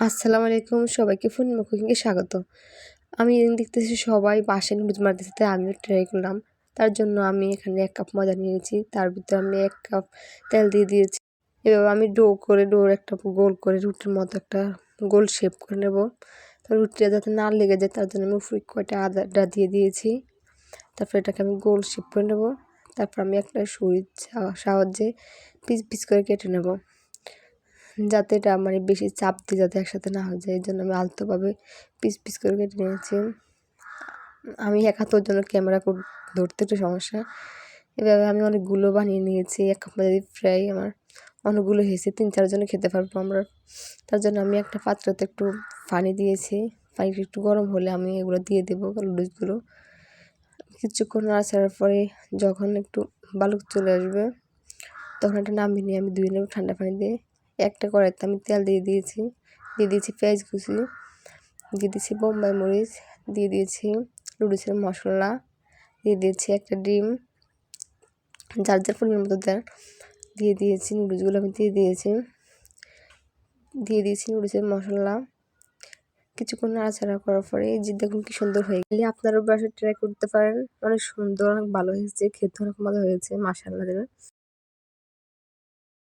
আসসালামু আলাইকুম, সবাইকে পূর্ণিমা কুকিংয়ে স্বাগত। আমি দেখতেছি সবাই বাসায় নুডলস বানাতেছে, তাই আমিও ট্রাই করলাম। তার জন্য আমি এখানে 1 কাপ ময়দা নিয়েছি, তার ভিতরে আমি 1 কাপ তেল দিয়ে দিয়েছি। এভাবে আমি ডোর একটা গোল করে রুটির মতো একটা গোল শেপ করে নেব। তো রুটিটা যাতে না লেগে যায় তার জন্য আমি উপরে কয়টা আদা দিয়ে দিয়েছি। তারপর এটাকে আমি গোল শেপ করে নেব। তারপর আমি একটা ছুরির সাহায্যে পিস পিস করে কেটে নেব, যাতে এটা মানে বেশি চাপ দিয়ে যাতে একসাথে না হয়ে যায়। এই জন্য আমি আলতোভাবে পিস পিস করে কেটে নিয়েছি। আমি এক হাতের জন্য ক্যামেরা ধরতে একটু সমস্যা। এভাবে আমি অনেকগুলো বানিয়ে নিয়েছি। 1 কাপ ময়দা ফ্রাই আমার অনেকগুলো হয়েছে, 3-4 জনে খেতে পারবো আমরা। তার জন্য আমি একটা পাত্রতে একটু পানি দিয়েছি। পানিটা একটু গরম হলে আমি এগুলো দিয়ে দেবো নুডলসগুলো। কিছুক্ষণ নাড়াচাড়ার পরে যখন একটু বালক চলে আসবে তখন এটা নামিয়ে নিয়ে আমি ধুয়ে নেব ঠান্ডা পানি দিয়ে। একটা কড়াইতে আমি তেল দিয়ে দিয়েছি পেঁয়াজ কুচি, দিয়ে দিয়েছি বোম্বাই মরিচ, দিয়ে দিয়েছি নুডলসের মশলা, দিয়ে দিয়েছি একটা ডিম, যার যার পরিমাণ মতো দেন, দিয়ে দিয়েছি নুডলসগুলো আমি দিয়ে দিয়েছি নুডলসের মশলা। কিছুক্ষণ নাড়াচাড়া করার পরে এই যে দেখুন কি সুন্দর হয়ে গেলে আপনারাও বাসায় ট্রাই করতে পারেন। অনেক সুন্দর, অনেক ভালো হয়েছে, খেতে অনেক মজা হয়েছে, মাশাআল্লাহ।